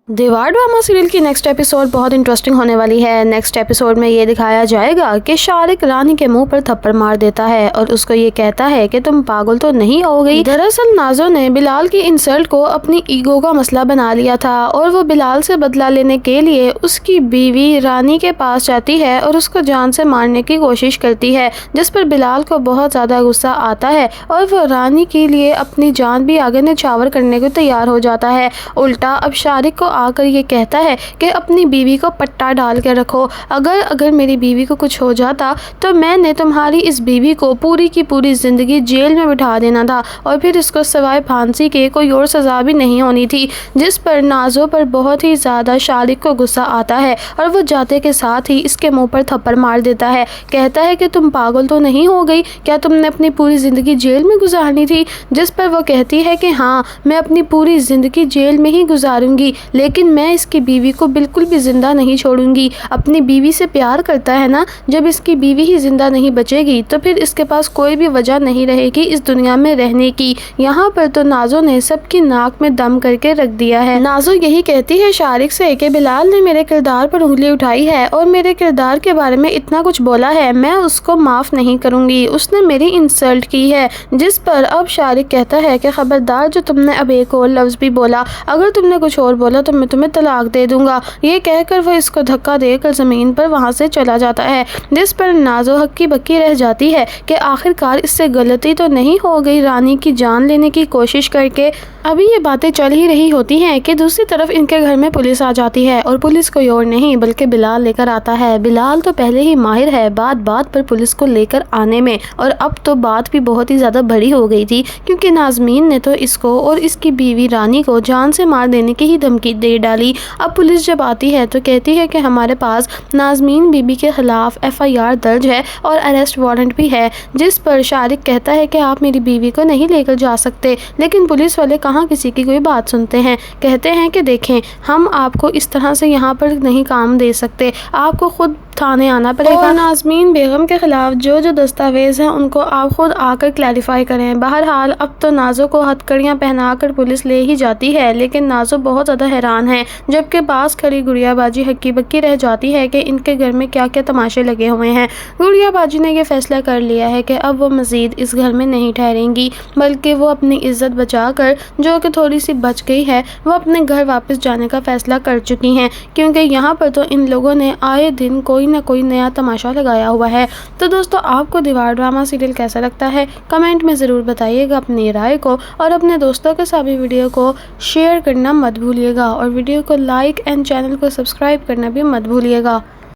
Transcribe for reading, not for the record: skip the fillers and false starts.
دیوار drama serial کی next episode بہت انٹرسٹنگ ہونے والی ہے۔ نیکسٹ ایپیسوڈ میں یہ دکھایا جائے گا کہ شارق رانی کے منہ پر تھپڑ مار دیتا ہے اور اس کو یہ کہتا ہے کہ تم پاگل تو نہیں ہو گئی۔ دراصل نازو نے بلال کی انسلٹ کو اپنی ایگو کا مسئلہ بنا لیا تھا اور وہ بلال سے بدلہ لینے کے لیے اس کی بیوی رانی کے پاس جاتی ہے اور اس کو جان سے مارنے کی کوشش کرتی ہے، جس پر بلال کو بہت زیادہ غصہ آتا ہے اور وہ رانی کے لیے اپنی جان بھی آگے نچھاور کرنے کو تیار ہو جاتا ہے۔ الٹا اب شارق کو آ کر یہ کہتا ہے کہ اپنی بیوی کو پٹا ڈال کے رکھو، اگر میری بیوی کو کچھ ہو جاتا تو میں نے تمہاری اس بیوی کو پوری کی پوری زندگی جیل میں بٹھا دینا تھا اور پھر اس کو سوائے پھانسی کے کوئی اور سزا بھی نہیں ہونی تھی، جس پر نازو پر بہت ہی زیادہ شارق کو غصہ آتا ہے اور وہ جاتے کے ساتھ ہی اس کے منہ پر تھپڑ مار دیتا ہے۔ کہتا ہے کہ تم پاگل تو نہیں ہو گئی، کیا تم نے اپنی پوری زندگی جیل میں گزارنی تھی؟ جس پر وہ کہتی ہے کہ ہاں، میں اپنی پوری زندگی جیل میں ہی گزاروں گی، لیکن میں اس کی بیوی کو بالکل بھی زندہ نہیں چھوڑوں گی۔ اپنی بیوی سے پیار کرتا ہے نا، جب اس کی بیوی ہی زندہ نہیں بچے گی تو پھر اس کے پاس کوئی بھی وجہ نہیں رہے گی اس دنیا میں رہنے کی۔ یہاں پر تو نازو نے سب کی ناک میں دم کر کے رکھ دیا ہے۔ نازو یہی کہتی ہے شارق سے کہ بلال نے میرے کردار پر انگلی اٹھائی ہے اور میرے کردار کے بارے میں اتنا کچھ بولا ہے، میں اس کو معاف نہیں کروں گی، اس نے میری انسلٹ کی ہے۔ جس پر اب شارق کہتا ہے کہ خبردار، جو تم نے اب ایک اور لفظ بھی بولا، اگر تم نے کچھ اور بولا تو میں تمہیں طلاق دے دوں گا۔ یہ کہہ کر وہ اس کو دھکا دے کر زمین پر وہاں سے چلا جاتا ہے، جس پر نازو ہکی بکی رہ جاتی ہے کہ آخرکار اس سے غلطی تو نہیں ہو گئی رانی کی جان لینے کی کوشش کر کے۔ ابھی یہ باتیں چل ہی رہی ہوتی ہیں کہ دوسری طرف ان کے گھر میں پولیس آ جاتی ہے اور پولیس کوئی اور نہیں بلکہ بلال لے کر آتا ہے۔ بلال تو پہلے ہی ماہر ہے بات بات پر پولیس کو لے کر آنے میں، اور اب تو بات بھی بہت ہی زیادہ بڑی ہو گئی تھی کیونکہ نازمین نے تو اس کو اور اس کی بیوی رانی کو جان سے مار دینے کی ہی دھمکی دے ڈالی۔ اب پولیس جب آتی ہے تو کہتی ہے کہ ہمارے پاس نازمین بی بی کے خلاف FIR درج ہے اور اریسٹ وارنٹ بھی ہے، جس پر شارق کہتا ہے کہ آپ میری بیوی کو نہیں لے کر جا سکتے، لیکن پولیس والے کہاں کسی کی کوئی بات سنتے ہیں۔ کہتے ہیں کہ دیکھیں، ہم آپ کو اس طرح سے یہاں پر نہیں کام دے سکتے، آپ کو خود تھانے آنا پڑے گا، اور نازمین بیگم کے خلاف جو دستاویز ہیں ان کو آپ خود آ کر کلیریفائی کریں۔ بہرحال اب تو نازو کو ہتھکڑیاں پہنا کر پولیس لے ہی جاتی ہے، لیکن نازو بہت زیادہ حیران ہے، جبکہ پاس کھڑی گڑیا باجی ہکی بکی رہ جاتی ہے کہ ان کے گھر میں کیا کیا تماشے لگے ہوئے ہیں۔ گڑیا باجی نے یہ فیصلہ کر لیا ہے کہ اب وہ مزید اس گھر میں نہیں ٹھہریں گی، بلکہ وہ اپنی عزت بچا کر، جو کہ تھوڑی سی بچ گئی ہے، وہ اپنے گھر واپس جانے کا فیصلہ کر چکی ہیں، کیونکہ یہاں پر تو ان لوگوں نے آئے دن کوئی نہ کوئی نیا تماشا لگایا ہوا ہے۔ تو دوستو، آپ کو دیوار ڈرامہ سیریل کیسا لگتا ہے؟ کمنٹ میں ضرور بتائیے گا اپنی رائے کو، اور اپنے دوستوں کے ساتھ بھی ویڈیو کو شیئر کرنا مت بھولیے گا، اور ویڈیو کو لائک اینڈ چینل کو سبسکرائب کرنا بھی مت بھولیے گا۔